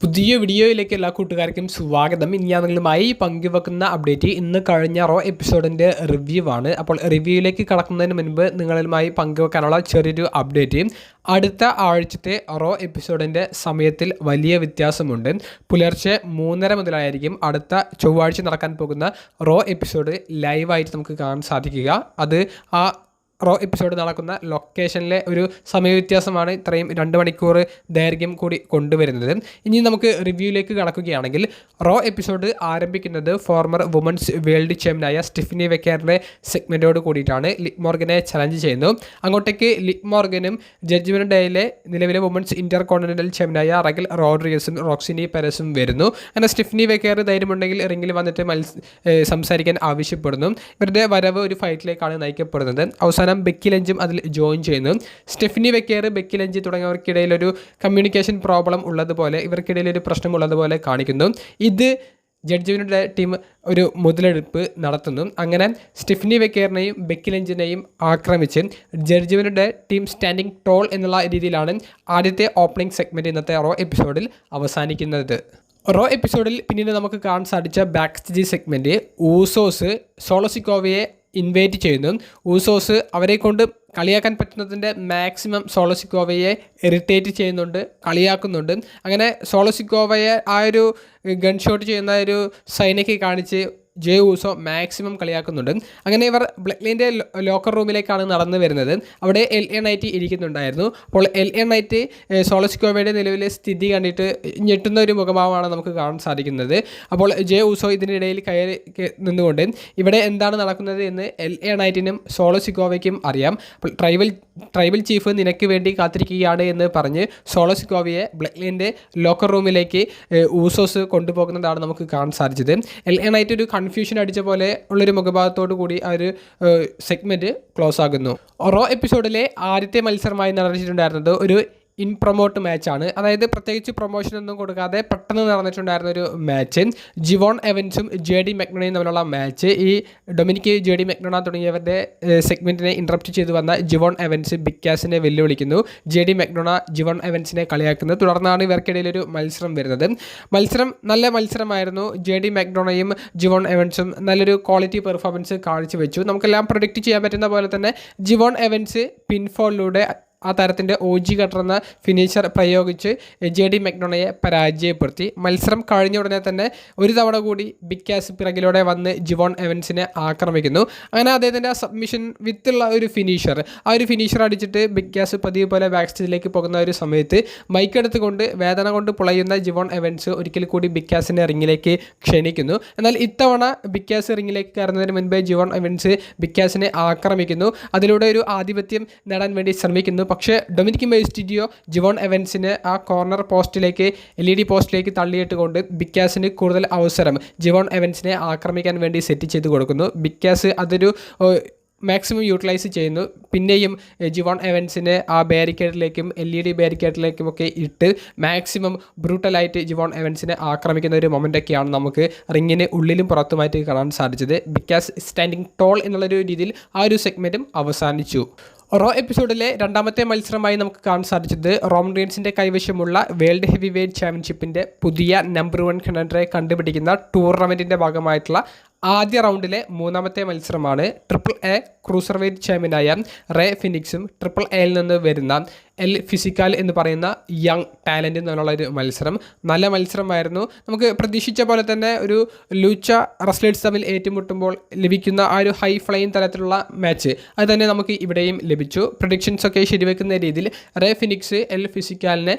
പുതിയ വീഡിയോയിലേക്ക് എല്ലാ കൂട്ടുകാർക്കും സ്വാഗതം. ഇനി ഞാൻ നിങ്ങളുമായി പങ്കുവെക്കുന്ന അപ്ഡേറ്റ് ഇന്ന് കഴിഞ്ഞ റോ എപ്പിസോഡിൻ്റെ റിവ്യൂ ആണ്. അപ്പോൾ റിവ്യൂയിലേക്ക് കടക്കുന്നതിന് മുൻപ് നിങ്ങളുമായി പങ്കുവെക്കാനുള്ള ചെറിയൊരു അപ്ഡേറ്റ്. അടുത്ത ആഴ്ചത്തെ റോ എപ്പിസോഡിൻ്റെ സമയത്തിൽ വലിയ വ്യത്യാസമുണ്ട്. പുലർച്ചെ 3:30 മുതലായിരിക്കും അടുത്ത ചൊവ്വാഴ്ച നടക്കാൻ പോകുന്ന റോ എപ്പിസോഡ് ലൈവായിട്ട് നമുക്ക് കാണാൻ സാധിക്കുക. അത് ആ റോ എപ്പിസോഡ് നടക്കുന്ന ലൊക്കേഷനിലെ ഒരു സമയവ്യത്യാസമാണ് ഇത്രയും 2 മണിക്കൂർ ദൈർഘ്യം കൂടി കൊണ്ടുവരുന്നത്. ഇനി നമുക്ക് റിവ്യൂയിലേക്ക് കടക്കുകയാണെങ്കിൽ റോ എപ്പിസോഡ് ആരംഭിക്കുന്നത് ഫോർമർ വുമൻസ് വേൾഡ് ചാമ്പ്യനായ സ്റ്റെഫനി വെക്കേറിൻ്റെ സെഗ്മെൻറ്റോട് കൂടിയിട്ടാണ്. ലിവ് മോർഗനെ ചലഞ്ച് ചെയ്യുന്നു. അങ്ങോട്ടേക്ക് ലിവ് മോർഗനും ജഡ്ജ്മെൻറ്റ് ഡേയിലെ നിലവിലെ വുമൻസ് ഇന്റർ കോണ്ടിനെൻ്റൽ ചാമ്പ്യനായ റഗൽ റോഡ്രിഗസും റോക്സിനി പെരസും വരുന്നു. അങ്ങനെ സ്റ്റെഫനി വെക്കേർ ധൈര്യമുണ്ടെങ്കിൽ റിംഗിൽ വന്നിട്ട് സംസാരിക്കാൻ ആവശ്യപ്പെടുന്നു. ഇവരുടെ വരവ് ഒരു ഫൈറ്റിലേക്കാണ് നയിക്കപ്പെടുന്നത്. അവസാനം ബെക്കി ലഞ്ചും അതിൽ ജോയിൻ ചെയ്യുന്നു. സ്റ്റെഫനി വെക്കേർ, ബെക്കി ലഞ്ച് തുടങ്ങിയവർക്കിടയിൽ ഒരു കമ്മ്യൂണിക്കേഷൻ പ്രോബ്ലം ഉള്ളതുപോലെ, ഇവർക്കിടയിൽ ഒരു പ്രശ്നമുള്ളതുപോലെ കാണിക്കുന്നു. ഇത് ജഡ്ജ്മെൻറ്റ് ടീം ഒരു മുതലെടുപ്പ് നടത്തുന്നു. അങ്ങനെ സ്റ്റെഫനി വെക്കേറിനെയും ബെക്കി ലഞ്ചിനെയും ആക്രമിച്ച് ജഡ്ജ്മെൻറ്റ് ടീം സ്റ്റാൻഡിംഗ് ടോൾ എന്നുള്ള രീതിയിലാണ് ആദ്യത്തെ ഓപ്പണിംഗ് സെഗ്മെൻറ്റ് ഇന്നത്തെ റോ എപ്പിസോഡിൽ അവസാനിക്കുന്നത്. റോ എപ്പിസോഡിൽ പിന്നീട് നമുക്ക് കാണാൻ സാധിച്ച ബാക്ക് സ്റ്റേജ് സെഗ്മെൻറ്റ് ഊസോസ് സോളോസിക്കോവയെ ഇൻവൈറ്റ് ചെയ്യുന്നു. ഊസോസ് അവരെ കൊണ്ട് കളിയാക്കാൻ പറ്റുന്നതിൻ്റെ മാക്സിമം സോളോസിക്കോവയെ ഇറിറ്റേറ്റ് ചെയ്യുന്നുണ്ട്, കളിയാക്കുന്നുണ്ട്. അങ്ങനെ സോളോസിക്കോവയെ ആ ഒരു ഗൺ ഷോട്ട് ചെയ്യുന്ന ഒരു സൈനയ്ക്ക് കാണിച്ച് ജെ ഊസോ മാക്സിമം കളിയാക്കുന്നുണ്ട്. അങ്ങനെ ഇവർ ബ്ലക്ക്ലൈൻ്റെ ലോക്കർ റൂമിലേക്കാണ് നടന്നു വരുന്നത്. അവിടെ LA നൈറ്റ് ഇരിക്കുന്നുണ്ടായിരുന്നു. അപ്പോൾ LA നൈറ്റ് സോളോസിക്കോവയുടെ നിലവിലെ സ്ഥിതി കണ്ടിട്ട് ഞെട്ടുന്ന ഒരു മുഖഭാവമാണ് നമുക്ക് കാണാൻ സാധിക്കുന്നത്. അപ്പോൾ ജെ ഊസോ ഇതിനിടയിൽ കയറി നിന്നുകൊണ്ട് ഇവിടെ എന്താണ് നടക്കുന്നത് എന്ന് LA നൈറ്റിനും സോളോസിക്കോവയ്ക്കും അറിയാം. അപ്പോൾ ട്രൈബൽ ചീഫ് നിനക്ക് വേണ്ടി കാത്തിരിക്കുകയാണ് എന്ന് പറഞ്ഞ് സോളോസിക്കോവയെ ബ്ലക്ക്ലൈൻ്റെ ലോക്കർ റൂമിലേക്ക് ഊസോസ് കൊണ്ടുപോകുന്നതാണ് നമുക്ക് കാണാൻ സാധിച്ചത്. LA നൈറ്റ് ഒരു കൺഫ്യൂഷൻ അടിച്ച പോലെ ഉള്ളൊരു മുഖഭാവത്തോടു കൂടി ആ ഒരു സെഗ്മെൻറ്റ് ക്ലോസ് ആകുന്നു. റോ എപ്പിസോഡിലെ ആദ്യത്തെ മത്സരമായി നടന്നിട്ടുണ്ടായിരുന്നത് ഒരു ഇൻ പ്രൊമോട്ട് മാച്ചാണ്. അതായത് പ്രത്യേകിച്ച് പ്രൊമോഷനൊന്നും കൊടുക്കാതെ പെട്ടെന്ന് നടന്നിട്ടുണ്ടായിരുന്ന ഒരു മാച്ച്. ജിവോൺ എവൻസും JD മെക്ഡൊണയും തമ്മിലുള്ള മാച്ച്. ഈ ഡൊമിനിക് JD മെക്ഡൊണ തുടങ്ങിയവരുടെ സെഗ്മെൻറ്റിനെ ഇൻട്രപ്റ്റ് ചെയ്തു വന്ന ജിവോൺ എവൻസ് ബിഗ് കാസിനെ വെല്ലുവിളിക്കുന്നു. JD മെക്ഡൊണ ജിവോൺ എവൻസിനെ കളിയാക്കുന്നത്. തുടർന്നാണ് ഇവർക്കിടയിലൊരു മത്സരം വരുന്നത്. നല്ല മത്സരമായിരുന്നു. JD മെക്ഡൊണയും ജിവോൺ എവൻസും നല്ലൊരു ക്വാളിറ്റി പെർഫോമൻസ് കാഴ്ചവെച്ചു. നമുക്കെല്ലാം പ്രൊഡിക്റ്റ് ചെയ്യാൻ പറ്റുന്ന പോലെ തന്നെ ജിവോൺ എവൻസ് പിൻഫോളിലൂടെ ആ താരത്തിൻ്റെ OG കട്ടർന്ന ഫിനിഷർ പ്രയോഗിച്ച് JD മെക്ഡൊണയെ പരാജയപ്പെടുത്തി. മത്സരം കഴിഞ്ഞ ഉടനെ തന്നെ ഒരു തവണ കൂടി ബിഗ് കാസ് പിറകിലൂടെ വന്ന് ജിവോൺ എവൻസിനെ ആക്രമിക്കുന്നു. അങ്ങനെ അദ്ദേഹത്തിൻ്റെ സബ്മിഷൻ വിത്തുള്ള ഒരു ഫിനിഷർ, ആ ഒരു ഫിനിഷർ അടിച്ചിട്ട് ബിഗ് കാസ് പതിവ് പോലെ ബാക്ക് സ്റ്റേജിലേക്ക് പോകുന്ന ഒരു സമയത്ത് മൈക്കെടുത്തുകൊണ്ട് വേദന കൊണ്ട് പുളയുന്ന ജിവോൺ എവൻസ് ഒരിക്കൽ കൂടി ബിഗ് കാസിനെ റിങ്ങിലേക്ക് ക്ഷണിക്കുന്നു. എന്നാൽ ഇത്തവണ ബിഗ് കാസ് റിങ്ങിലേക്ക് കയറുന്നതിന് മുൻപേ ജിവോൺ എവൻസ് ബിഗ് കാസിനെ ആക്രമിക്കുന്നു. അതിലൂടെ ഒരു ആധിപത്യം നേടാൻ വേണ്ടി ശ്രമിക്കുന്നു. പക്ഷേ ഡൊമിനിക് മെയ്സ്റ്റിരിയോ ജിവോൺ എവൻസിന് ആ കോർണർ പോസ്റ്റിലേക്ക് LED പോസ്റ്റിലേക്ക് തള്ളിയിട്ടുകൊണ്ട് ബിഗ് കാസിന് കൂടുതൽ അവസരം ജിവോൺ എവൻസിനെ ആക്രമിക്കാൻ വേണ്ടി സെറ്റ് ചെയ്ത് കൊടുക്കുന്നു. ബിഗ് കാസ് അതൊരു മാക്സിമം യൂട്ടിലൈസ് ചെയ്യുന്നു. പിന്നെയും ജിവോൺ എവൻസിനെ ആ ബാരിക്കേഡിലേക്കും LED ബാരിക്കേഡിലേക്കും ഒക്കെ ഇട്ട് മാക്സിമം ബ്രൂട്ടലായിട്ട് ജിവോൺ എവൻസിനെ ആക്രമിക്കുന്ന ഒരു മൊമെൻ്റൊക്കെയാണ് നമുക്ക് റിങ്ങിന് ഉള്ളിലും പുറത്തുമായിട്ട് കാണാൻ സാധിച്ചത്. ബിഗ് കാസ് സ്റ്റാൻഡിംഗ് ടോൾ എന്നുള്ളൊരു രീതിയിൽ ആ ഒരു സെഗ്മെൻറ്റും അവസാനിച്ചു. റോ എപ്പിസോഡിലെ രണ്ടാമത്തെ മത്സരമായി നമുക്ക് കാണാൻ സാധിച്ചത് റോമൻ റീൻസിൻ്റെ കൈവശമുള്ള വേൾഡ് ഹെവി വെയ്റ്റ് ചാമ്പ്യൻഷിപ്പിൻ്റെ പുതിയ നമ്പർ 1 കണ്ടൻഡറെ കണ്ടുപിടിക്കുന്ന ടൂർണമെൻറ്റിൻ്റെ ഭാഗമായിട്ടുള്ള ആദ്യ റൗണ്ടിലെ മൂന്നാമത്തെ മത്സരമാണ്. AAA ക്രൂസർ വെയ്റ്റ് ചാമ്പ്യനായ റേ ഫിനിക്സും AAAയിൽ നിന്ന് വരുന്ന എൽ ഫിസിക്കാൽ എന്ന് പറയുന്ന യങ് ടാലൻറ്റ് എന്നുള്ള ഒരു മത്സരം. നല്ല മത്സരമായിരുന്നു. നമുക്ക് പ്രതീക്ഷിച്ച പോലെ തന്നെ ഒരു ലൂച്ച റെസ്ലേഴ്സ് തമ്മിൽ ഏറ്റുമുട്ടുമ്പോൾ ലഭിക്കുന്ന ആ ഒരു ഹൈ ഫ്ലൈൻ തരത്തിലുള്ള മാച്ച് അത് തന്നെ നമുക്ക് ഇവിടെയും ലഭിച്ചു. പ്രഡിക്ഷൻസൊക്കെ ശരിവെക്കുന്ന രീതിയിൽ റേ ഫിനിക്സ് എൽ ഫിസിക്കാലിനെ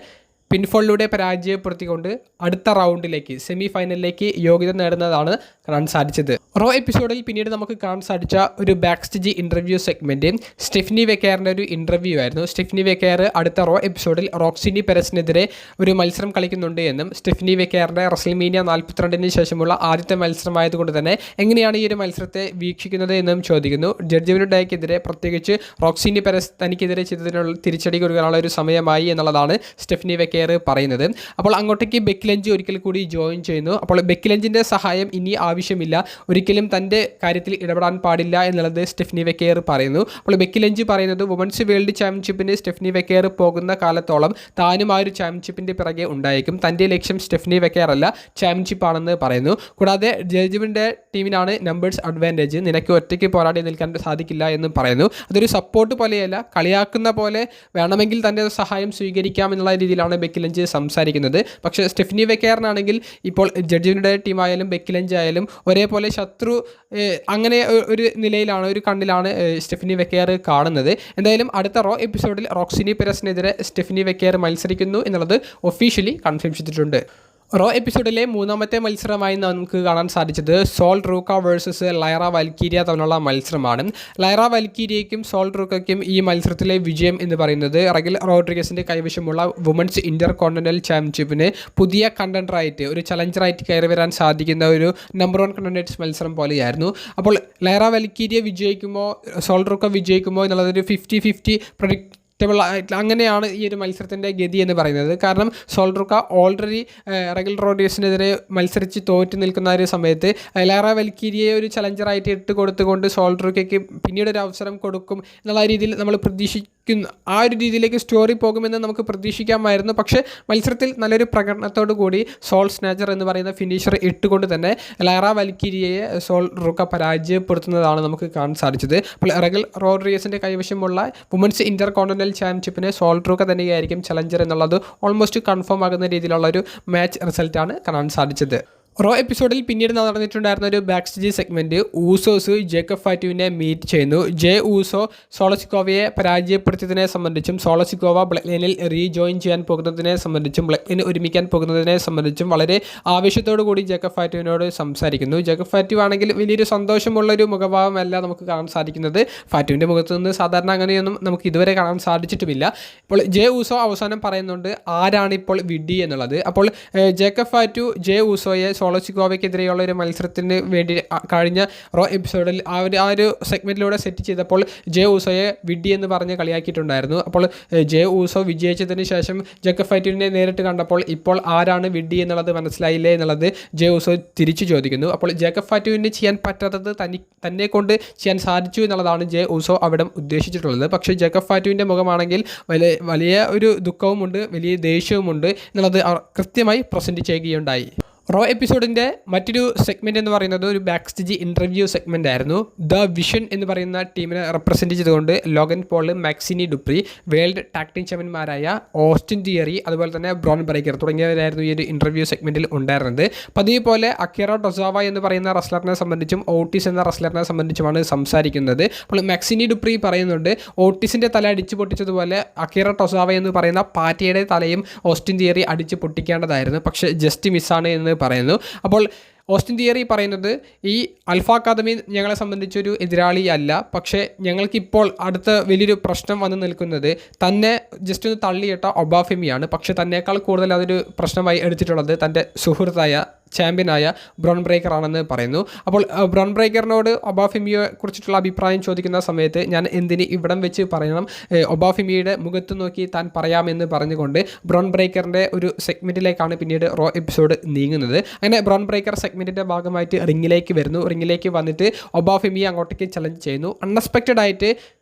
പിൻഫോളിലൂടെ പരാജയപ്പെടുത്തിക്കൊണ്ട് അടുത്ത റൗണ്ടിലേക്ക് സെമി ഫൈനലിലേക്ക് യോഗ്യത നേടുന്നതാണ് കാണാൻ സാധിച്ചത്. റോ എപ്പിസോഡിൽ പിന്നീട് നമുക്ക് കാണാൻ സാധിച്ച ഒരു backstage interview segment Stephanie വെക്കേറിൻ്റെ ഒരു ഇൻ്റർവ്യൂ ആയിരുന്നു. സ്റ്റെഫനി വെക്കേർ അടുത്ത റോ എപ്പിസോഡിൽ റോക്സിനി പെരസിനെതിരെ ഒരു മത്സരം കളിക്കുന്നുണ്ട് എന്നും സ്റ്റെഫനി വെക്കേറിൻ്റെ റെസ്ൽമേനിയ 42 ശേഷമുള്ള ആദ്യത്തെ മത്സരമായതുകൊണ്ട് തന്നെ എങ്ങനെയാണ് ഈ ഒരു മത്സരത്തെ വീക്ഷിക്കുന്നത് എന്നും ചോദിക്കുന്നു. ജഡ്ജ്മെൻറ്റ് ഡേക്കെതിരെ പ്രത്യേകിച്ച് റോക്സിനി പെരസ് തനിക്കെതിരെ ചെയ്തതിനുള്ള തിരിച്ചടി കൊടുക്കാനുള്ള ഒരു സമയമായി എന്നുള്ളതാണ് സ്റ്റെഫനി വെക്കേർ വെക്കേർ പറയുന്നത്. അപ്പോൾ അങ്ങോട്ടേക്ക് ബെക്കി ലഞ്ച് ഒരിക്കൽ കൂടി ജോയിൻ ചെയ്യുന്നു. അപ്പോൾ ബെക്കി ലഞ്ചിൻ്റെ സഹായം ഇനി ആവശ്യമില്ല, ഒരിക്കലും തൻ്റെ കാര്യത്തിൽ ഇടപെടാൻ പാടില്ല എന്നുള്ളത് സ്റ്റെഫനി വെക്കേർ പറയുന്നു. അപ്പോൾ ബെക്കി ലഞ്ച് പറയുന്നത് വുമൻസ് വേൾഡ് ചാമ്പ്യൻഷിപ്പിന് സ്റ്റെഫനി വെക്കേർ പോകുന്ന കാലത്തോളം താനും ആ ഒരു ചാമ്പ്യൻഷിപ്പിൻ്റെ പിറകെ ഉണ്ടായിരിക്കും. തൻ്റെ ലക്ഷ്യം സ്റ്റെഫനി വെക്കേർ അല്ല, ചാമ്പ്യൻഷിപ്പ് ആണെന്ന് പറയുന്നു. കൂടാതെ ജഡ്ജ്മെൻ്റെ ടീമിനാണ് നമ്പേഴ്സ് അഡ്വാൻറ്റേജ്, നിനക്ക് ഒറ്റയ്ക്ക് പോരാടി നിൽക്കാൻ സാധിക്കില്ല എന്നും പറയുന്നു. അതൊരു സപ്പോർട്ട് പോലെയല്ല, കളിയാക്കുന്ന പോലെ വേണമെങ്കിൽ തൻ്റെ സഹായം സ്വീകരിക്കാം എന്നുള്ള രീതിയിലാണ് ബെക്കി ലഞ്ച് സംസാരിക്കുന്നത്. പക്ഷേ സ്റ്റെഫനി വെക്കേറിനാണെങ്കിൽ ഇപ്പോൾ ജഡ്ജിയുടെ ടീമായാലും ബെക്കി ലഞ്ച് ആയാലും ഒരേപോലെ ശത്രു അങ്ങനെ ഒരു നിലയിലാണ്, ഒരു കണ്ണിലാണ് സ്റ്റെഫനി വെക്കേർ കാണുന്നത്. എന്തായാലും അടുത്ത റോ എപ്പിസോഡിൽ റോക്സിനി പെരസിനെതിരെ സ്റ്റെഫനി വെക്കേർ മത്സരിക്കുന്നു എന്നുള്ളത് ഒഫീഷ്യലി കൺഫേം ചെയ്തിട്ടുണ്ട്. റോ എപ്പിസോഡിലെ മൂന്നാമത്തെ മത്സരമായി നമുക്ക് കാണാൻ സാധിച്ചത് സോൾ റൂക്ക വേഴ്സസ് ലൈറ വാൽക്കീരിയ തമ്മിലുള്ള മത്സരമാണ്. ലൈറ വാൽക്കീരിയയ്ക്കും സോൾ റൂക്കയ്ക്കും ഈ മത്സരത്തിലെ വിജയം എന്ന് പറയുന്നത് റഗിൽ റോഡ്രിഗസിൻ്റെ കൈവശമുള്ള വുമൻസ് ഇന്റർ കോണ്ടിനെന്റൽ ചാമ്പ്യൻഷിപ്പിന് പുതിയ കണ്ടൻഡറായിട്ട്, ഒരു ചലഞ്ചറായിട്ട് കയറി വരാൻ സാധിക്കുന്ന ഒരു നമ്പർ 1 കണ്ടൻഡേഴ്സ് മത്സരം പോലെയായിരുന്നു. അപ്പോൾ ലൈറ വാൽക്കീരിയ വിജയിക്കുമോ സോൾ റൂക്ക വിജയിക്കുമോ എന്നുള്ളതൊരു 50-50 അങ്ങനെയാണ് ഈ ഒരു മത്സരത്തിൻ്റെ ഗതി എന്ന് പറയുന്നത്. കാരണം സോൾ റൂക്ക ഓൾറെഡി റഗിൽ റോഡ്രിഗസിനെതിരെ മത്സരിച്ച് തോറ്റു നിൽക്കുന്ന ഒരു സമയത്ത് ലൈറ വാൽക്കീരിയെ ഒരു ചലഞ്ചറായിട്ട് ഇട്ട് കൊടുത്തുകൊണ്ട് സോൾ റൂക്കയ്ക്ക് പിന്നീട് ഒരു അവസരം കൊടുക്കും എന്നുള്ള രീതിയിൽ നമ്മൾ പ്രതീക്ഷിക്കുന്നു. ആ ഒരു രീതിയിലേക്ക് സ്റ്റോറി പോകുമെന്ന് നമുക്ക് പ്രതീക്ഷിക്കാമായിരുന്നു. പക്ഷേ മത്സരത്തിൽ നല്ലൊരു പ്രകടനത്തോടു കൂടി സോൾ സ്നാച്ചർ എന്ന് പറയുന്ന ഫിനിഷർ ഇട്ടുകൊണ്ട് തന്നെ ലൈറ വാൽക്കീരിയയെ സോൾ റൂക്ക പരാജയപ്പെടുത്തുന്നതാണ് നമുക്ക് കാണാൻ സാധിച്ചത്. അപ്പോൾ റഗിൽ റോഡ്രിഗസിൻ്റെ കൈവശമുള്ള വുമൻസ് ഇന്റർ കോണ്ടിനെന്റൽ ചാമ്പ്യൻഷിപ്പിന് സോൾ റൂക്ക തന്നെയായിരിക്കും ചലഞ്ചർ എന്നുള്ളത് ഓൾമോസ്റ്റ് കൺഫേം ആകുന്ന രീതിയിലുള്ള ഒരു മാച്ച് റിസൾട്ടാണ് കാണാൻ സാധിച്ചത്. റോ എപ്പിസോഡിൽ പിന്നീട് നടന്നിട്ടുണ്ടായിരുന്ന ഒരു backstage segment Usos Jacob ഫാറ്റുവിനെ മീറ്റ് ചെയ്യുന്നു. ജെ ഊസോ സോളസിക്കോവയെ പരാജയപ്പെടുത്തിയതിനെ സംബന്ധിച്ചും സോളസിക്കോവ ബ്ലഡ് ലൈനിൽ റീജോയിൻ ചെയ്യാൻ പോകുന്നതിനെ സംബന്ധിച്ചും ബ്ലഡ് ലൈൻ ഒരുമിക്കാൻ പോകുന്നതിനെ സംബന്ധിച്ചും വളരെ ആവേശത്തോടു കൂടി ജേക്കബ് ഫാറ്റുവിനോട് സംസാരിക്കുന്നു. ജേക്കബ് ഫാറ്റു ആണെങ്കിൽ വലിയൊരു സന്തോഷമുള്ളൊരു മുഖഭാവമല്ല നമുക്ക് കാണാൻ സാധിക്കുന്നത്. ഫാറ്റുവിൻ്റെ മുഖത്ത് നിന്ന് സാധാരണ അങ്ങനെയൊന്നും നമുക്ക് ഇതുവരെ കാണാൻ സാധിച്ചിട്ടുമില്ല. ഇപ്പോൾ ജെ ഊസോ അവസാനം പറയുന്നുണ്ട് ആരാണിപ്പോൾ വിഡി എന്നുള്ളത്. അപ്പോൾ ജേക്കബ് ഫാറ്റു ജെ ഊസോയെ സോളസിക്കോവയ്ക്കെതിരെയുള്ള ഒരു മത്സരത്തിന് വേണ്ടി കഴിഞ്ഞ റോ എപ്പിസോഡിൽ ആ ഒരു സെഗ്മെൻറ്റിലൂടെ സെറ്റ് ചെയ്തപ്പോൾ ജെ ഊസോയെ വിഡി എന്ന് പറഞ്ഞ് കളിയാക്കിയിട്ടുണ്ടായിരുന്നു. അപ്പോൾ ജെ ഊസോ വിജയിച്ചതിന് ശേഷം ജേക്കബ് ഫാറ്റുവിനെ നേരിട്ട് കണ്ടപ്പോൾ ഇപ്പോൾ ആരാണ് വിഡി എന്നുള്ളത് മനസ്സിലായില്ലേ എന്നുള്ളത് ജെ ഊസോ തിരിച്ചു ചോദിക്കുന്നു. അപ്പോൾ ജേക്കബ് ഫാറ്റുവിന് ചെയ്യാൻ പറ്റാത്തത് തന്നെ കൊണ്ട് ചെയ്യാൻ സാധിച്ചു എന്നുള്ളതാണ് ജെ ഊസോ അവിടെ ഉദ്ദേശിച്ചിട്ടുള്ളത്. പക്ഷേ ജേക്കബ് ഫാറ്റുവിൻ്റെ മുഖമാണെങ്കിൽ വലിയ ഒരു ദുഃഖവുമുണ്ട്, വലിയ ദേഷ്യവുമുണ്ട് എന്നുള്ളത് കൃത്യമായി പ്രസൻറ്റ് ചെയ്യുകയുണ്ടായി. റോ എപ്പിസോഡിൻ്റെ മറ്റൊരു സെഗ്മെൻറ്റ് എന്ന് പറയുന്നത് ഒരു ബാക്ക് സ്റ്റേജ് ഇൻ്റർവ്യൂ സെഗ്മെൻ്റ് ആയിരുന്നു. ദ വിഷൻ എന്ന് പറയുന്ന ടീമിനെ റെപ്രസെൻറ്റ് ചെയ്തുകൊണ്ട് Logan Paul, Maxxine Dupri, world tag team ചാമ്പ്യന്മാരായ ഓസ്റ്റിൻ തിയറി, അതുപോലെ തന്നെ ബ്രോൺ ബ്രേക്കർ തുടങ്ങിയവരായിരുന്നു ഈ ഒരു ഇൻ്റർവ്യൂ സെഗ്മെൻറ്റിൽ ഉണ്ടായിരുന്നത്. പതിവ് പോലെ അക്കിറ ടൊസാവ എന്ന് പറയുന്ന റെസ്ലറിനെ സംബന്ധിച്ചും ഓട്ടിസ് എന്ന റെസ്ലറിനെ സംബന്ധിച്ചുമാണ് സംസാരിക്കുന്നത്. അപ്പോൾ മാക്സിനി ഡുപ്രി പറയുന്നുണ്ട് ഓട്ടിസിൻ്റെ തല അടിച്ചു പൊട്ടിച്ചതുപോലെ അക്കിറ ടൊസാവ എന്ന് പറയുന്ന പാറ്റയുടെ തലയും ഓസ്റ്റിൻ തിയറി അടിച്ച് പൊട്ടിക്കേണ്ടതായിരുന്നു, പക്ഷേ ജസ്റ്റ് മിസ്സാണ് എന്ന് പറയുന്നു. അപ്പോൾ ഓസ്റ്റിൻ തിയറി പറയുന്നത് ഈ അൽഫ അക്കാദമി ഞങ്ങളെ സംബന്ധിച്ചൊരു എതിരാളി അല്ല, പക്ഷേ ഞങ്ങൾക്കിപ്പോൾ അടുത്ത വലിയൊരു പ്രശ്നം വന്ന് നിൽക്കുന്നത് തന്നെ ജസ്റ്റ് ഒന്ന് തള്ളിയിട്ട ഒബാഫെമിയാണ്. പക്ഷേ തന്നേക്കാൾ കൂടുതൽ അതൊരു പ്രശ്നമായി എടുത്തിട്ടുള്ളത് തൻ്റെ സുഹൃത്തായ ചാമ്പ്യനായ ബ്രോൺ ബ്രേക്കർ ആണെന്ന് പറയുന്നു. അപ്പോൾ ബ്രോൺ ബ്രേക്കറിനോട് ഒബാഫെമിയെ കുറിച്ചിട്ടുള്ള അഭിപ്രായം ചോദിക്കുന്ന സമയത്ത് ഞാൻ എന്തിന് ഇവിടം വെച്ച് പറയണം, ഒബാഫെമിയുടെ മുഖത്ത് നോക്കി താൻ പറയാമെന്ന് പറഞ്ഞുകൊണ്ട് ബ്രോൺ ബ്രേക്കറിൻ്റെ ഒരു സെഗ്മെൻറ്റിലേക്കാണ് പിന്നീട് റോ എപ്പിസോഡ് നീങ്ങുന്നത്. അങ്ങനെ ബ്രോൺ ബ്രേക്കർ സെഗ്മെൻറ്റിൻ്റെ ഭാഗമായിട്ട് റിങ്ങിലേക്ക് വരുന്നു. റിങ്ങിലേക്ക് വന്നിട്ട് ഒബാഫെമിയെ അങ്ങോട്ടേക്ക് ചലഞ്ച് ചെയ്യുന്നു. അൺഎക്സ്പെക്റ്റഡ് ആയിട്ട്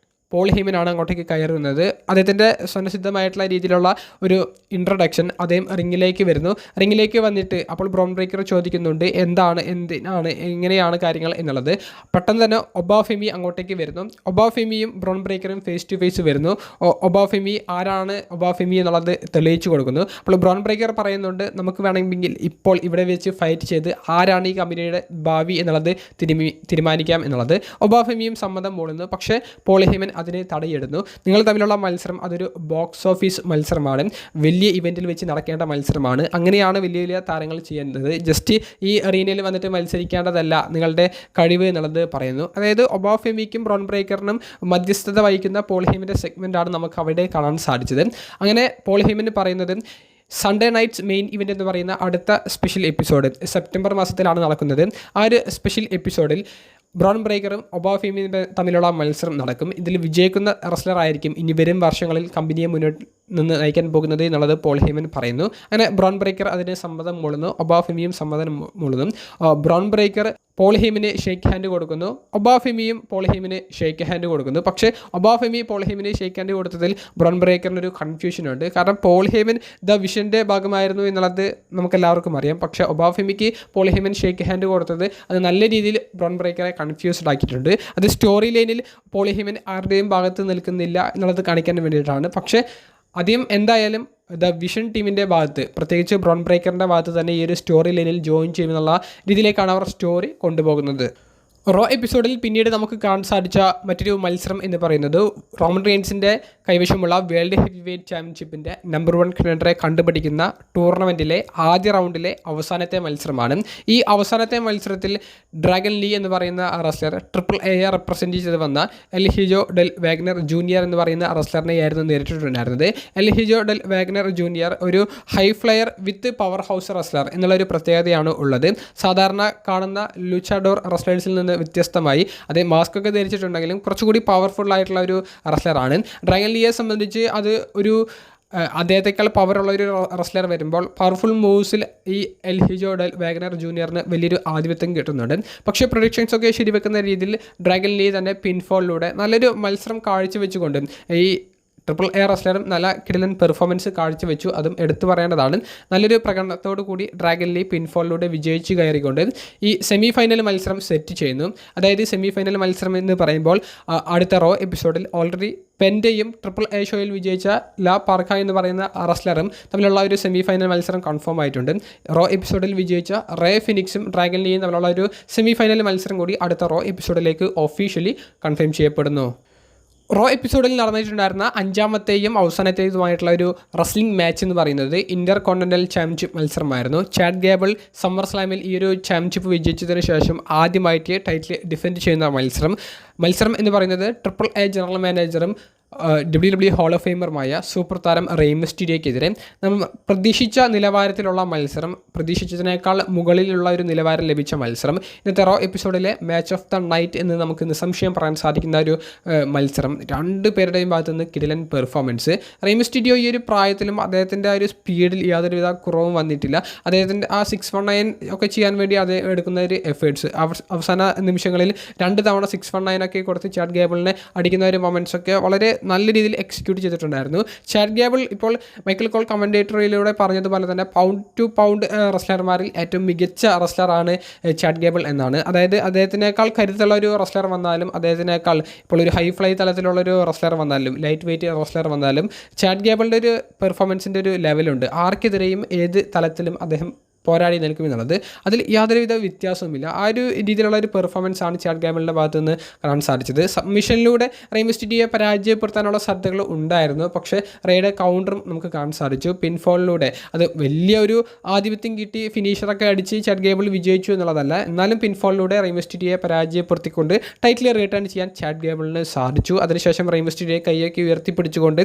പോൾ ഹേമനാണ് അങ്ങോട്ടേക്ക് കയറുന്നത്. അദ്ദേഹത്തിൻ്റെ സ്വന്തസിദ്ധമായിട്ടുള്ള രീതിയിലുള്ള ഒരു ഇൻട്രൊഡക്ഷൻ, അദ്ദേഹം റിങ്ങിലേക്ക് വരുന്നു. റിങ്ങിലേക്ക് വന്നിട്ട് അപ്പോൾ ബ്രോൺ ബ്രേക്കർ ചോദിക്കുന്നുണ്ട് എന്തിനാണ് എങ്ങനെയാണ് കാര്യങ്ങൾ എന്നുള്ളത്. പെട്ടെന്ന് തന്നെ ഒബാഫെമി അങ്ങോട്ടേക്ക് വരുന്നു. ഒബാഫെമിയും ബ്രോൺ ബ്രേക്കറും ഫേസ് ടു ഫേസ് വരുന്നു. ഒബാഫെമി ആരാണ് ഒബാഫെമി എന്നുള്ളത് തെളിയിച്ചു കൊടുക്കുന്നു. അപ്പോൾ ബ്രോൺ ബ്രേക്കർ പറയുന്നുണ്ട് നമുക്ക് വേണമെങ്കിൽ ഇപ്പോൾ ഇവിടെ വെച്ച് ഫൈറ്റ് ചെയ്ത് ആരാണ് ഈ കമ്പനിയുടെ ഭാവി എന്നുള്ളത് തീരുമാനിക്കാം എന്നുള്ളത്. ഒബാഫെമിയും സമ്മതം മൂളുന്നു. പക്ഷേ പോൾ ഹേമൻ അതിനെ തടയിടുന്നു. നിങ്ങൾ തമ്മിലുള്ള മത്സരം അതൊരു ബോക്സ് ഓഫീസ് മത്സരമാണ്, വലിയ ഇവൻറ്റിൽ വെച്ച് നടക്കേണ്ട മത്സരമാണ്. അങ്ങനെയാണ് വലിയ വലിയ താരങ്ങൾ ചെയ്യേണ്ടത്. ജസ്റ്റ് ഈ അറീനയിൽ വന്നിട്ട് മത്സരിക്കേണ്ടതല്ല നിങ്ങളുടെ കഴിവ് എന്നുള്ളത് പറയുന്നു. അതായത് ഒബാഫെമിക്കും ബ്രോൺ ബ്രേക്കറിനും മധ്യസ്ഥത വഹിക്കുന്ന പോൾ ഹേമൻ്റെ സെഗ്മെൻറ്റാണ് നമുക്ക് അവിടെ കാണാൻ സാധിച്ചത്. അങ്ങനെ പോൾ ഹേമൻ പറയുന്നത് സൺഡേ നൈറ്റ്സ് മെയിൻ ഇവൻ്റ് എന്ന് പറയുന്ന അടുത്ത സ്പെഷ്യൽ എപ്പിസോഡ് സെപ്റ്റംബർ മാസത്തിലാണ് നടക്കുന്നത്. ആ ഒരു സ്പെഷ്യൽ എപ്പിസോഡിൽ ബ്രോൺ ബ്രേക്കറും ഒബാഫെമിയും തമ്മിലുള്ള മത്സരം നടക്കും. ഇതിൽ വിജയിക്കുന്ന റെസ്ലർ ആയിരിക്കും ഇനി വരും വർഷങ്ങളിൽ കമ്പനിയെ മുന്നോട്ട് നിന്ന് നയിക്കാൻ പോകുന്നത് എന്നുള്ളത് പോൾ ഹേമൻ പറയുന്നു. അങ്ങനെ ബ്രോൺ ബ്രേക്കർ അതിന് സമ്മതം മൂളുന്നു, ഒബാഫെമിയും സമ്മതം മൂളുന്നു. ബ്രോൺ ബ്രേക്കർ പോൾ ഹേമിന് ഷേക്ക് ഹാൻഡ് കൊടുക്കുന്നു, ഒബാഫെമിയും പോൾ ഹേമിന് ഷേക്ക് ഹാൻഡ് കൊടുക്കുന്നു. പക്ഷേ ഒബാഫെമി പോൾ ഹേമിന് ഷേക്ക് ഹാൻഡ് കൊടുത്തതിൽ ബ്രോൺ ബ്രേക്കറിനൊരു കൺഫ്യൂഷൻ ഉണ്ട്. കാരണം പോൾ ഹേമൻ ദ വിഷൻ്റെ ഭാഗമായിരുന്നു എന്നുള്ളത് നമുക്കെല്ലാവർക്കും അറിയാം. പക്ഷേ ഒബാഫെമിക്ക് പോൾ ഹേമൻ ഷേക്ക് ഹാൻഡ് കൊടുത്തത് അത് നല്ല രീതിയിൽ ബ്രോൺ ബ്രേക്കറെ കൺഫ്യൂസ്ഡ് ആക്കിയിട്ടുണ്ട്. അത് സ്റ്റോറി ലൈനിൽ പോൾ ഹേമൻ ആരുടെയും ഭാഗത്ത് നിൽക്കുന്നില്ല എന്നുള്ളത് കാണിക്കാൻ വേണ്ടിയിട്ടാണ്. പക്ഷേ ആദ്യം എന്തായാലും ദ വിഷൻ ടീമിൻ്റെ ഭാഗത്ത്, പ്രത്യേകിച്ച് ബ്രോൺ ബ്രേക്കറിൻ്റെ ഭാഗത്ത് തന്നെ ഈ ഒരു സ്റ്റോറി ലൈനിൽ ജോയിൻ ചെയ്യുമെന്നുള്ള രീതിയിലേക്കാണ് അവർ സ്റ്റോറി കൊണ്ടുപോകുന്നത്. റോ എപ്പിസോഡിൽ പിന്നീട് നമുക്ക് കാണാൻ സാധിച്ച മറ്റൊരു മത്സരം എന്ന് പറയുന്നത് റോമൻ റെയിൻസിൻ്റെ കൈവശമുള്ള വേൾഡ് ഹെവി വെയ്റ്റ് ചാമ്പ്യൻഷിപ്പിൻ്റെ നമ്പർ 1 കണ്ടൻഡറെ കണ്ടുപിടിക്കുന്ന ടൂർണമെൻറ്റിലെ ആദ്യ റൗണ്ടിലെ അവസാനത്തെ മത്സരമാണ്. ഈ അവസാനത്തെ മത്സരത്തിൽ ഡ്രാഗൻ ലീ എന്ന് പറയുന്ന റെസ്ലർ ട്രിപ്പിൾ എയെ റെപ്രസെൻറ്റ് ചെയ്ത് വന്ന എൽഹിജോ ഡെൽ വാഗ്നർ ജൂനിയർ എന്ന് പറയുന്ന റെസ്ലറിനെയായിരുന്നു നേരിട്ടിട്ടുണ്ടായിരുന്നത്. എൽഹിജോ ഡെൽ വാഗ്നർ ജൂനിയർ ഒരു high flyer with power house wrestler എന്നുള്ളൊരു പ്രത്യേകതയാണ് ഉള്ളത്. സാധാരണ കാണുന്ന ലുച്ചാഡോർ റെസ്ലേഴ്സിൽ നിന്ന് വ്യത്യസ്തമായി അതേ മാസ്ക് ഒക്കെ ധരിച്ചിട്ടുണ്ടെങ്കിലും കുറച്ചുകൂടി പവർഫുൾ ആയിട്ടുള്ള ഒരു റെസ്ലറാണ്. ഡ്രാഗൻ ലീയെ സംബന്ധിച്ച് അത് ഒരു അദ്ദേഹത്തെക്കാൾ പവറുള്ള ഒരു റെസ്ലർ വരുമ്പോൾ പവർഫുൾ മൂവ്സിൽ ഈ എൽഹിജോ ഡെൽ വാഗ്നർ ജൂനിയറിന് വലിയൊരു ആധിപത്യം കിട്ടുന്നുണ്ട്. പക്ഷേ പ്രൊഡിക്ഷൻസ് ഒക്കെ ശരിവെക്കുന്ന രീതിയിൽ ഡ്രാഗൻ ലീ തന്നെ പിൻഫോളിലൂടെ നല്ലൊരു മത്സരം കാഴ്ചവെച്ചുകൊണ്ട് ഈ ട്രിപ്പിൾ എ റെസ്ലറും നല്ല കിടിലൻ പെർഫോമൻസ് കാഴ്ചവെച്ചു. അതും എടുത്തു പറയേണ്ടതാണ്. നല്ലൊരു പ്രകടനത്തോടു കൂടി ഡ്രാഗൻ ലീ പിൻഫോളിലൂടെ വിജയിച്ച് കയറിക്കൊണ്ട് ഈ സെമി ഫൈനൽ മത്സരം സെറ്റ് ചെയ്യുന്നു. അതായത് സെമി ഫൈനൽ മത്സരം എന്ന് പറയുമ്പോൾ അടുത്ത റോ എപ്പിസോഡിൽ ഓൾറെഡി പെൻറ്റയും ട്രിപ്പിൾ എ ഷോയിൽ വിജയിച്ച ലാ പാർക്ക എന്ന് പറയുന്ന റെസ്ലറും തമ്മിലുള്ള ഒരു സെമി ഫൈനൽ മത്സരം കൺഫേം ആയിട്ടുണ്ട്. റോ എപ്പിസോഡിൽ വിജയിച്ച റേ ഫിനിക്സും ഡ്രാഗൻ ലീയും തമ്മിലുള്ള ഒരു സെമി ഫൈനൽ മത്സരം കൂടി അടുത്ത റോ എപ്പിസോഡിലേക്ക് ഒഫീഷ്യലി കൺഫേം ചെയ്യപ്പെടുന്നു. റോ എപ്പിസോഡിൽ നടന്നിട്ടുണ്ടായിരുന്ന 5ാമത്തെയും അവസാനത്തേതുമായിട്ടുള്ള ഒരു റെസ്ലിംഗ് മാച്ച് എന്ന് പറയുന്നത് ഇന്റർ കോണ്ടിനെന്റൽ ചാമ്പ്യൻഷിപ്പ് മത്സരമായിരുന്നു. ചാഡ് ഗേബിൾ സമ്മർ സ്ലാമിൽ ഈ ഒരു ചാമ്പ്യൻഷിപ്പ് വിജയിച്ചതിന് ശേഷം ആദ്യമായിട്ട് ടൈറ്റിൽ ഡിഫെൻഡ് ചെയ്യുന്ന മത്സരം എന്ന് പറയുന്നത് ട്രിപ്പിൾ എ ജനറൽ മാനേജറും WWE ഹോൾ ഓഫ് ഫെയിമറുമായ സൂപ്പർ താരം റെയ് മിസ്റ്റീരിയോയ്ക്കെതിരെ നമ്മൾ പ്രതീക്ഷിച്ച നിലവാരത്തിലുള്ള മത്സരം, പ്രതീക്ഷിച്ചതിനേക്കാൾ മുകളിലുള്ള ഒരു നിലവാരം ലഭിച്ച മത്സരം. ഇന്നത്തെ റോ എപ്പിസോഡിലെ മാച്ച് ഓഫ് ദ നൈറ്റ് എന്ന് നമുക്ക് നിസ്സംശയം പറയാൻ സാധിക്കുന്ന ഒരു മത്സരം. രണ്ട് പേരുടെയും ഭാഗത്തു നിന്ന് കിടിലൻ പെർഫോമൻസ്. റെയ് മിസ്റ്റീരിയോ ഈ ഒരു പ്രായത്തിലും അദ്ദേഹത്തിൻ്റെ ആ ഒരു സ്പീഡിൽ യാതൊരുവിധ കുറവും വന്നിട്ടില്ല. അദ്ദേഹത്തിൻ്റെ ആ 619 ഒക്കെ ചെയ്യാൻ വേണ്ടി അദ്ദേഹം എടുക്കുന്ന ഒരു എഫേർട്സ്, അവസാന നിമിഷങ്ങളിൽ 2 തവണ 619 ഒക്കെ കൊടുത്ത് ചാഡ് ഗേബിളിനെ അടിക്കുന്ന ഒരു മൊമെൻറ്റ്സ് ഒക്കെ വളരെ നല്ല രീതിയിൽ എക്സിക്യൂട്ട് ചെയ്തിട്ടുണ്ടായിരുന്നു. ചാഡ് ഗേബിൾ ഇപ്പോൾ മൈക്കിൾ കോൾ കമൻറ്റേറ്ററിലൂടെ പറഞ്ഞതുപോലെ തന്നെ പൗണ്ട് ടു പൗണ്ട് റെസ്ലർമാരിൽ ഏറ്റവും മികച്ച റെസ്ലറാണ് ചാഡ് ഗേബിൾ എന്നാണ്. അതായത് അദ്ദേഹത്തിനേക്കാൾ കരുത്തുള്ള ഒരു റെസ്ലർ വന്നാലും, അദ്ദേഹത്തിനേക്കാൾ ഇപ്പോൾ ഒരു ഹൈ ഫ്ലൈ തലത്തിലുള്ളൊരു റെസ്ലർ വന്നാലും, ലൈറ്റ് വെയിറ്റ് റെസ്ലർ വന്നാലും ചാഡ് ഗേബിളിൻ്റെ ഒരു പെർഫോമൻസിൻ്റെ ഒരു ലെവലുണ്ട്. ആർക്കെതിരെയും ഏത് തലത്തിലും അദ്ദേഹം പോരാടി നിൽക്കുമെന്നുള്ളത് അതിൽ യാതൊരുവിധ വ്യത്യാസവുമില്ല. ആ ഒരു രീതിയിലുള്ള ഒരു പെർഫോമൻസ് ആണ് ചാഡ് ഗേബിളിൻ്റെ ഭാഗത്തു നിന്ന് കാണാൻ സാധിച്ചത്. സബ്മിഷനിലൂടെ റെയ് മിസ്റ്റീരിയോയെ പരാജയപ്പെടുത്താനുള്ള സാധ്യതകൾ ഉണ്ടായിരുന്നു. പക്ഷേ റെയുടെ കൗണ്ടറും നമുക്ക് കാണാൻ സാധിച്ചു. പിൻഫോളിലൂടെ അത് വലിയൊരു ആധിപത്യം കിട്ടി ഫിനിഷറൊക്കെ അടിച്ച് ചാഡ് ഗേബിൾ വിജയിച്ചു എന്നുള്ളതല്ല. എന്നാലും പിൻഫോളിലൂടെ റെയ് മിസ്റ്റീരിയോയെ പരാജയപ്പെടുത്തിക്കൊണ്ട് ടൈറ്റിൽ റിട്ടേൺ ചെയ്യാൻ ചാഡ് ഗേബിളിന് സാധിച്ചു. അതിനുശേഷം റെയ് മിസ്റ്റീരിയോയെ കൈയൊക്കെ ഉയർത്തിപ്പിടിച്ചുകൊണ്ട്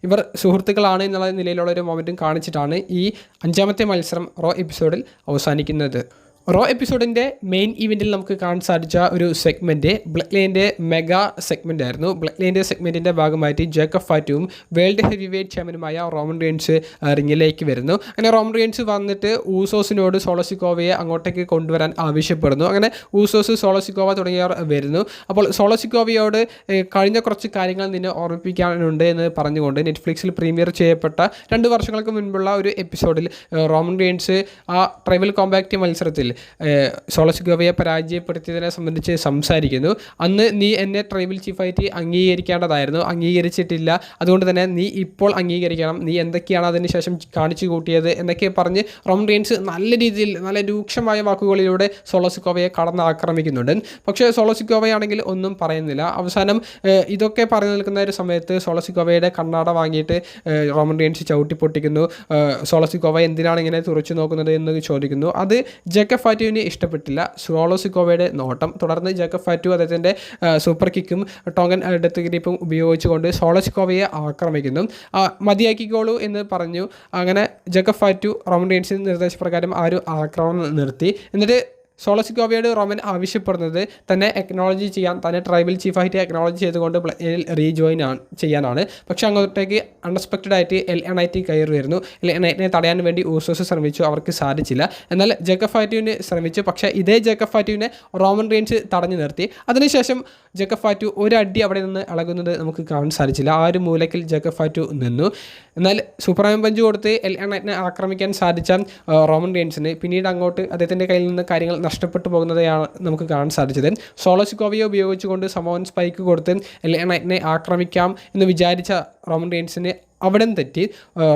ഇവർ സുഹൃത്തുക്കളാണ് എന്നുള്ള നിലയിലുള്ള ഒരു മൊമെൻറ്റും കാണിച്ചിട്ടാണ് ഈ 5ാമത്തെ മത്സരം റോ എപ്പിസോഡ് അവസാനിക്കുന്നത്. റോ എപ്പിസോഡിൻ്റെ മെയിൻ ഇവൻറ്റിൽ നമുക്ക് കാണാൻ സാധിച്ച ഒരു സെഗ്മെൻറ്റ് ബ്ലഡ് ലൈൻ്റെ മെഗാ സെഗ്മെൻ്റ് ആയിരുന്നു. ബ്ലഡ് ലൈൻ്റെ സെഗ്മെൻറ്റിൻ്റെ ഭാഗമായിട്ട് ജേക്കബ് ഫാറ്റുവും വേൾഡ് ഹെവി വെയ്റ്റ് ചാമ്പ്യനുമായ റോമൻ റെയിൻസ് റിങ്ങിലേക്ക് വരുന്നു. അങ്ങനെ റോമൻ റെയിൻസ് വന്നിട്ട് ഊസോസിനോട് സോളോസിക്കോവയെ അങ്ങോട്ടേക്ക് കൊണ്ടുവരാൻ ആവശ്യപ്പെടുന്നു. അങ്ങനെ ഊസോസ്, സോളോസിക്കോവ തുടങ്ങിയവർ വരുന്നു. അപ്പോൾ സോളോസിക്കോവയോട് കഴിഞ്ഞ കുറച്ച് കാര്യങ്ങൾ നിന്നെ ഓർമ്മിപ്പിക്കാനുണ്ട് എന്ന് പറഞ്ഞുകൊണ്ട് നെറ്റ്ഫ്ലിക്സിൽ പ്രീമിയർ ചെയ്യപ്പെട്ട 2 വർഷങ്ങൾക്ക് മുൻപുള്ള ഒരു എപ്പിസോഡിൽ റോമൻ റെയിൻസ് ആ ട്രൈബൽ കോമ്പാക്റ്റ് മത്സരത്തിൽ സോളോസിക്കോവയെ പരാജയപ്പെടുത്തിയതിനെ സംബന്ധിച്ച് സംസാരിക്കുന്നു. അന്ന് നീ എന്നെ ട്രൈബൽ ചീഫായിട്ട് അംഗീകരിക്കേണ്ടതായിരുന്നു, അംഗീകരിച്ചിട്ടില്ല, അതുകൊണ്ട് തന്നെ നീ ഇപ്പോൾ അംഗീകരിക്കണം, നീ എന്തൊക്കെയാണ് അതിന് ശേഷം കാണിച്ചു കൂട്ടിയത് എന്നൊക്കെ പറഞ്ഞ് റോമൻ റെയിൻസ് നല്ല രീതിയിൽ നല്ല രൂക്ഷമായ വാക്കുകളിലൂടെ സോളോസിക്കോവയെ കടന്നാക്രമിക്കുന്നുണ്ട്. പക്ഷേ സോളോസിക്കോവയാണെങ്കിൽ ഒന്നും പറയുന്നില്ല. അവസാനം ഇതൊക്കെ പറഞ്ഞു നിൽക്കുന്ന ഒരു സമയത്ത് സോളോസിക്കോവയുടെ കണ്ണാട വാങ്ങിയിട്ട് റോമൻ റെയിൻസ് ചവിട്ടിപ്പൊട്ടിക്കുന്നു. സോളോസിക്കോവ എന്തിനാണ് ഇങ്ങനെ തുറച്ചു നോക്കുന്നത് എന്ന് ചോദിക്കുന്നു. അത് ജേക്കബ് ഫാറ്റുവിന് ഇഷ്ടപ്പെട്ടില്ല, സോളോസിക്കോവയുടെ നോട്ടം. തുടർന്ന് ജേക്കബ് ഫാറ്റു അദ്ദേഹത്തിൻ്റെ സൂപ്പർ കിക്കും ടോങ്ങൻ ഡെത്ത് ഗ്രിപ്പും ഉപയോഗിച്ചുകൊണ്ട് സോളോസിക്കോവയെ ആക്രമിക്കുന്നു. മതിയാക്കിക്കോളൂ എന്ന് പറഞ്ഞു. അങ്ങനെ ജേക്കബ് ഫാറ്റു റോമൻ റെയിൻസിൻ്റെ നിർദ്ദേശപ്രകാരം ആ ഒരു ആക്രമണം നിർത്തി. എന്നിട്ട് സോളോ സിക്കോവയോട് റോമൻ ആവശ്യപ്പെടുന്നത് തന്നെ എക്നോളജി ചെയ്യാൻ, തന്നെ ട്രൈബൽ ചീഫായിട്ട് എക്നോളജി ചെയ്തുകൊണ്ട് റീജോയിൻ ചെയ്യാനാണ്. പക്ഷേ അങ്ങോട്ടേക്ക് അൺഎക്സ്പെക്റ്റഡ് ആയിട്ട് LA Knight കയറി വരുന്നു. LA Knightനെ തടയാൻ വേണ്ടി ഊസോസ് ശ്രമിച്ചു, അവർക്ക് സാധിച്ചില്ല. എന്നാൽ ജേക്കബ് ഫാറ്റുവിന് ശ്രമിച്ചു, പക്ഷേ ഇതേ ജേക്കബ് ഫാറ്റുവിനെ റോമൻ റെയിൻസ് തടഞ്ഞു നിർത്തി. അതിനുശേഷം ജേക്കബ് ഫാറ്റു ഒരു അടി അവിടെ നിന്ന് ഇളകുന്നത് നമുക്ക് കാണാൻ സാധിച്ചില്ല. ആ ഒരു മൂലക്കിൽ ജേക്കബ് ഫാറ്റു നിന്നു. എന്നാൽ സൂപ്പർമാൻ പഞ്ച് കൊടുത്ത് LA Knightനെ ആക്രമിക്കാൻ സാധിച്ച റോമൻ റെയിൻസിന് പിന്നീട് അങ്ങോട്ട് അദ്ദേഹത്തിൻ്റെ കയ്യിൽ നിന്ന് കാര്യങ്ങൾ നഷ്ടപ്പെട്ടു പോകുന്നതാണ് നമുക്ക് കാണാൻ സാധിച്ചത്. സോളോ സിക്കോവയെ ഉപയോഗിച്ചുകൊണ്ട് സമോൻ സ്പൈക്ക് കൊടുത്ത് LA Knightനെ ആക്രമിക്കാം എന്ന് വിചാരിച്ച റോമൻ റെയിൻസിന് അവിടെ തെറ്റി.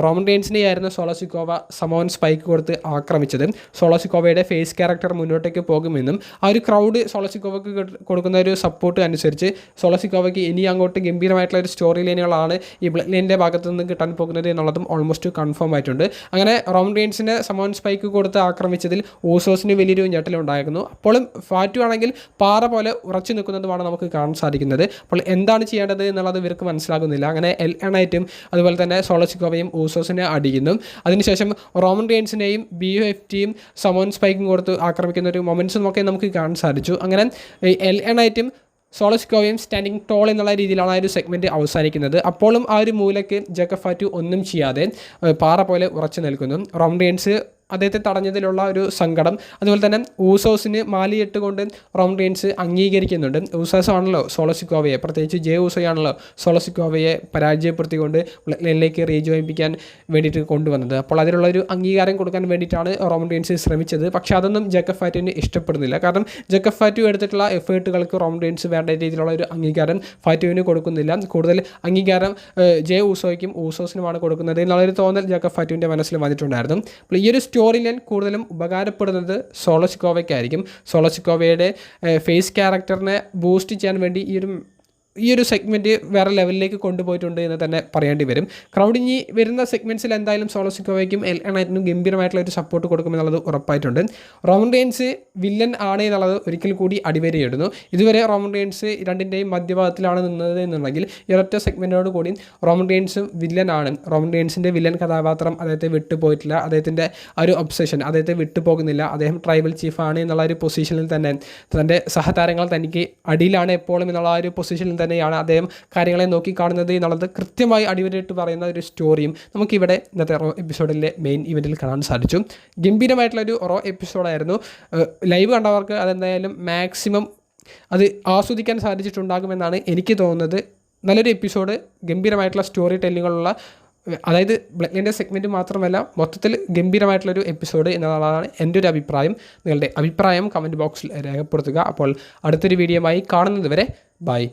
റോമൻ റെയിൻസിനെയായിരുന്നു സോളോ സിക്കോവ സമോൻ സ്പൈക്ക് കൊടുത്ത് ആക്രമിച്ചത്. സോളോ സിക്കോവയുടെ ഫേസ് ക്യാരക്ടർ മുന്നോട്ടേക്ക് പോകുമെന്നും ആ ഒരു ക്രൗഡ് സോളോ സിക്കോവയ്ക്ക് കൊടുക്കുന്ന ഒരു സപ്പോർട്ട് അനുസരിച്ച് സോളോ സിക്കോവയ്ക്ക് ഇനി അങ്ങോട്ട് ഗംഭീരമായിട്ടുള്ള ഒരു സ്റ്റോറി ലൈനുകളാണ് ഈ ബ്ലഡ് ലൈനിൻ്റെ ഭാഗത്തു നിന്ന് കിട്ടാൻ പോകുന്നത് എന്നുള്ളതും ഓൾമോസ്റ്റ് കൺഫേം ആയിട്ടുണ്ട്. അങ്ങനെ റോമൻ റെയിൻസിനെ സമോൻ സ്പൈക്ക് കൊടുത്ത് ആക്രമിച്ചതിൽ ഊസോസിന് വലിയൊരു ഞെട്ടലുണ്ടായിരുന്നു. അപ്പോഴും ഫാറ്റു ആണെങ്കിൽ പാറ പോലെ ഉറച്ചു നിൽക്കുന്നതുമാണ് നമുക്ക് കാണാൻ സാധിക്കുന്നത്. അപ്പോൾ എന്താണ് ചെയ്യേണ്ടത് എന്നുള്ളത് ഇവർക്ക് മനസ്സിലാകുന്നില്ല. അങ്ങനെ LA Knightഉം അതുപോലെ തന്നെ സോളോ സിക്കോവയും ഊസോസിനെ അടിക്കുന്നു. അതിനുശേഷം റോമൻ റെയിൻസിനെയും BFTയും സമോൻ സ്പൈക്കും കൊടുത്ത് ആക്രമിക്കുന്ന ഒരു മൊമെൻറ്റ്സും ഒക്കെ നമുക്ക് കാണാൻ സാധിച്ചു. അങ്ങനെ LA Knightഉം സോളോ സിക്കോവയും സ്റ്റാൻഡിങ് ടോൾ എന്നുള്ള രീതിയിലാണ് ആ ഒരു സെഗ്മെൻറ്റ് അവസാനിക്കുന്നത്. അപ്പോഴും ആ ഒരു മൂലയ്ക്ക് ജേക്കബ് ഫാറ്റു ഒന്നും ചെയ്യാതെ പാറ പോലെ ഉറച്ചു നിൽക്കുന്നു. റോമൻ റെയിൻസ് അദ്ദേഹത്തെ തടഞ്ഞതിലുള്ള ഒരു സങ്കടം, അതുപോലെ തന്നെ ഊസോസിന് മാലിയിട്ട് കൊണ്ട് റോമൻ റെയിൻസ് അംഗീകരിക്കുന്നുണ്ട്. ഊസോസ് ആണല്ലോ സോളോ സിക്കോവയെ, പ്രത്യേകിച്ച് ജെ ഊസോയാണല്ലോ സോളോ സിക്കോവയെ പരാജയപ്പെടുത്തിക്കൊണ്ട് ബ്ലഡിലേക്ക് റീജോയിപ്പിക്കാൻ വേണ്ടിയിട്ട് കൊണ്ടുവന്നത്. അപ്പോൾ അതിലുള്ള ഒരു അംഗീകാരം കൊടുക്കാൻ വേണ്ടിയിട്ടാണ് റോമൻ റെയിൻസ് ശ്രമിച്ചത്. പക്ഷേ അതൊന്നും ജേക്കബ് ഫാറ്റുവിന് ഇഷ്ടപ്പെടുന്നില്ല. കാരണം ജേക്കബ് ഫാറ്റു എടുത്തിട്ടുള്ള എഫേർട്ടുകൾക്ക് റോമൻ റെയിൻസ് വേണ്ട രീതിയിലുള്ള ഒരു അംഗീകാരം ഫാറ്റുവിന് കൊടുക്കുന്നില്ല. കൂടുതൽ അംഗീകാരം ജെ ഊസോയ്ക്കും ഊസോസിനുമാണ് കൊടുക്കുന്നത് എന്നുള്ളൊരു തോന്നൽ ജേക്കബ് ഫാറ്റുവിൻ്റെ മനസ്സിൽ വന്നിട്ടുണ്ടായിരുന്നു. അപ്പോൾ ഈ ഒരു സ്റ്റോറി ലൈൻ കൂടുതലും ഉപകാരപ്പെടുന്നത് സോളോ സിക്കോവയ്ക്കായിരിക്കും. സോളോ സിക്കോവയുടെ ഫേസ് ക്യാരക്ടറിനെ ബൂസ്റ്റ് ചെയ്യാൻ വേണ്ടി ഈ ഒരു സെഗ്മെൻറ്റ് വേറെ ലെവലിലേക്ക് കൊണ്ടുപോയിട്ടുണ്ട് എന്ന് തന്നെ പറയേണ്ടി വരും. ക്രൗഡ് ഇനി വരുന്ന സെഗ്മെൻറ്റ്സിൽ എന്തായാലും സോളോ സിക്കോവയ്ക്കും LA Knightനും ഗംഭീരമായിട്ടുള്ള ഒരു സപ്പോർട്ട് കൊടുക്കുമെന്നുള്ളത് ഉറപ്പായിട്ടുണ്ട്. റോമൻ റെയിൻസ് വില്ലൻ ആണ് എന്നുള്ളത് ഒരിക്കൽ കൂടി അടിവരയിടുന്നു. ഇതുവരെ റോമൻ റെയിൻസ് രണ്ടിൻ്റെയും മധ്യഭാഗത്തിലാണ് നിന്നത് എന്നുണ്ടെങ്കിൽ ഈ ഒരൊറ്റ സെഗ്മെൻറ്റോട് കൂടി റോമൻ റെയിൻസും വില്ലനാണ്. റോമൻ റെയിൻസിൻ്റെ വില്ലൻ കഥാപാത്രം അദ്ദേഹത്തെ വിട്ടുപോയിട്ടില്ല. അദ്ദേഹത്തിൻ്റെ ആ ഒരു ഒബ്സഷൻ അദ്ദേഹത്തെ വിട്ടുപോകുന്നില്ല. അദ്ദേഹം ട്രൈബൽ ചീഫാണ് എന്നുള്ള ഒരു പൊസിഷനിൽ തന്നെ തൻ്റെ സഹതാരങ്ങൾ തനിക്ക് അടിയിലാണ് എപ്പോഴും എന്നുള്ള ആ ഒരു പൊസിഷനിൽ തന്നെയാണ് അദ്ദേഹം കാര്യങ്ങളെ നോക്കി കാണുന്നത് എന്നുള്ളത് കൃത്യമായി അടിവരയിട്ട് പറയുന്ന ഒരു സ്റ്റോറിയും നമുക്കിവിടെ ഇന്നത്തെ റോ എപ്പിസോഡിലെ മെയിൻ ഇവൻറ്റിൽ കാണാൻ സാധിച്ചു. ഗംഭീരമായിട്ടുള്ളൊരു റോ എപ്പിസോഡായിരുന്നു. ലൈവ് കണ്ടവർക്ക് അതെന്തായാലും മാക്സിമം അത് ആസ്വദിക്കാൻ സാധിച്ചിട്ടുണ്ടാകുമെന്നാണ് എനിക്ക് തോന്നുന്നത്. നല്ലൊരു എപ്പിസോഡ്, ഗംഭീരമായിട്ടുള്ള സ്റ്റോറി ടെല്ലിങ്ങുള്ള, അതായത് ബ്ലഡ് ലൈൻ്റെ സെഗ്മെൻറ്റ് മാത്രമല്ല മൊത്തത്തിൽ ഗംഭീരമായിട്ടുള്ളൊരു എപ്പിസോഡ് എന്നുള്ളതാണ് എൻ്റെ ഒരു അഭിപ്രായം. നിങ്ങളുടെ അഭിപ്രായം കമൻറ്റ് ബോക്സിൽ രേഖപ്പെടുത്തുക. അപ്പോൾ അടുത്തൊരു വീഡിയോയുമായി കാണുന്നത് വരെ ബൈ.